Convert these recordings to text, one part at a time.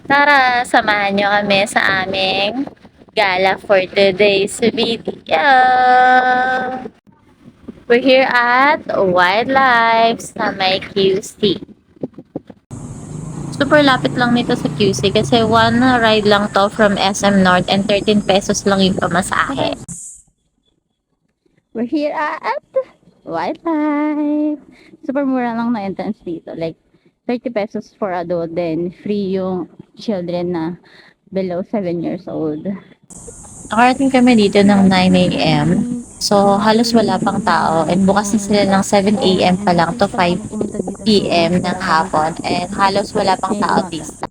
Tara, samahan nyo kami sa aming gala for today's video. We're here at Wildlife sa may QC. Super lapit lang nito sa QC kasi one ride lang to from SM North and 13 pesos lang yung pamasahe. We're here at Wildlife. Super mura lang na entrance dito. Like, 30 pesos for adult, then free yung children na below 7 years old. Nakarating kami dito ng 9 a.m. So, halos wala pang tao. And bukas na sila ng 7 a.m. pa lang to 5 p.m. ng hapon. And halos wala pang tao dito.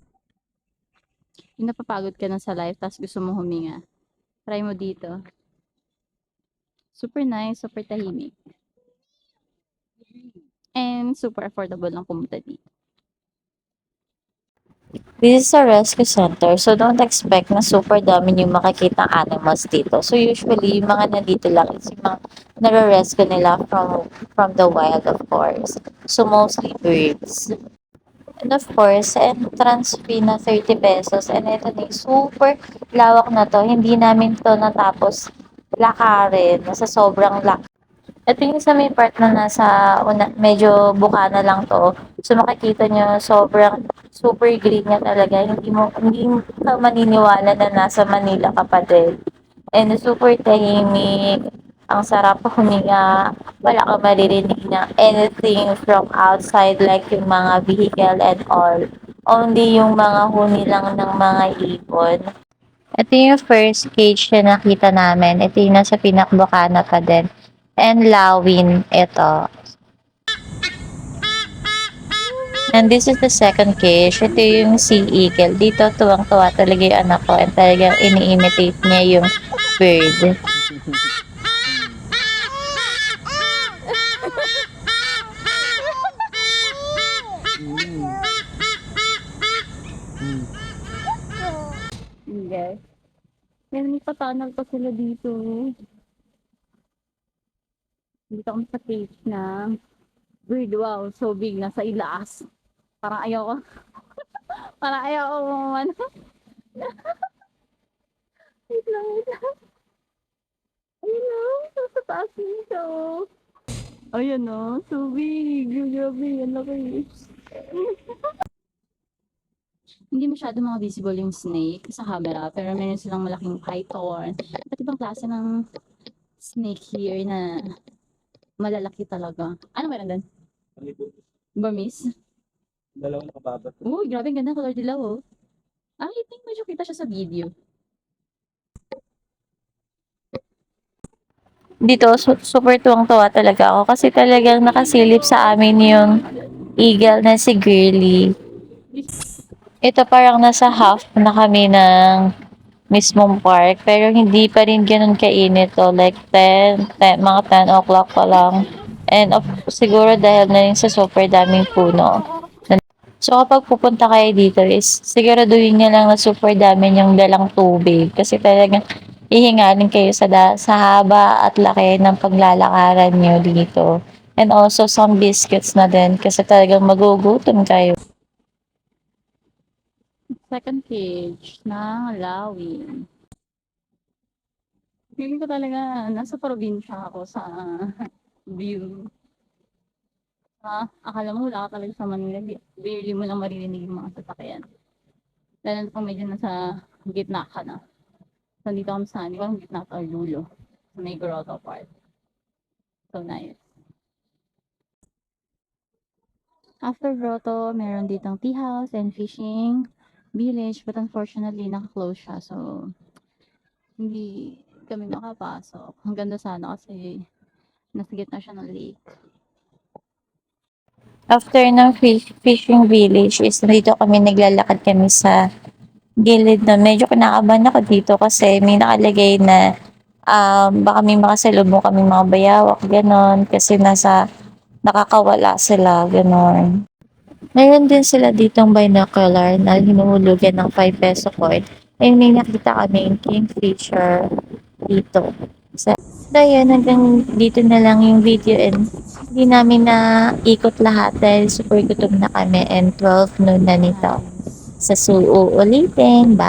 Yung napapagod ka na sa life, tapos gusto mo huminga. Try mo dito. Super nice, super tahimik. And super affordable lang pumunta dito. This is a rescue center, so don't expect na super dami yung makikita animals dito. So usually, yung mga nandito lang is yung mga nare-rescue nila from the wild, of course. So mostly birds. And of course, entrance fee na 30 pesos. And ito na yung super lawak na to. Hindi namin to natapos lakarin. Nasa sobrang lak. Ito yung sa may part na nasa medyo bukana lang to. So makikita nyo, sobrang super green niya talaga. Hindi ka maniniwala na nasa Manila ka pa din. And super tahimik. Ang sarap huminga. Wala ka maririnig na anything from outside like yung mga vehicle and all. Only yung mga huni lang ng mga ibon. Ito yung first cage na nakita namin. Ito yung nasa pinakbukana pa din. And lawin, ito. And this is the second cage. Ito yung sea eagle. Dito, tuwang-tuwa talaga yung anak ko. And talagang ini-imitate niya yung bird. Yes. Yan, may patanag pa sila dito. Dito kami sa cage na bird. Wow, so big. Nasa ilaas. Parang ayaw ko. Parang ayaw ko ano. Wait lang, wait lang. Ayun o, sa taas nito. Ayun o, so big. Grabe, yan laki. Hindi masyado mga visible yung snake sa camera, pero meron silang malaking python. At ibang klase ng snake here na malalaki talaga. Ano meron doon? Burmese? Dalawang kababa. Uy, grabe, ang ganda color dilaw oh. I think medyo kita siya sa video. Dito, super tuwang-tuwa talaga ako kasi talagang nakasilip sa amin yung eagle na si Girly. Ito parang nasa half na kami ng mismong park pero hindi pa rin ganun kainit to, like 10 mga 10 o'clock pa lang. And siguro dahil na rin sa super daming puno. So kapag pupunta kayo dito is siguraduhin nyo lang na super dami yung dalang tubig kasi talagang ihingalin kayo sa haba at laki ng paglalakaran nyo dito. And also some biscuits na din kasi talagang magugutom kayo. Second cage ng lawin. Feeling ko talaga nasa probinsya ako sa view. Akala mo wala ka talaga sa Manila, barely mo lang maririnig yung mga sasakyan. Lalo na kung medyo nasa gitna ka na. So, dito kami sa hindi ko alam gitna or dulo. Sa may grotto part. So, nice. After grotto, meron ditong tea house and fishing village. But unfortunately, naka-close siya. So, hindi kami makapasok. Ang ganda sana kasi nasa gitna siya ng lake. After ng fishing village is dito kami naglalakad kami sa gilid na medyo kinakabahan ako dito kasi may nakalagay na baka may makasalubong kami mga bayawak, ganon, kasi nakakawala sila, ganon. Meron din sila ditong binocular na hinuhulugan ng 5 peso coin. Ay may nakita kami kingfisher dito. So yun, hanggang dito na lang yung video and hindi namin na ikot lahat dahil super gutom na kami and 12 noon na nito. sa suulitin. Bye!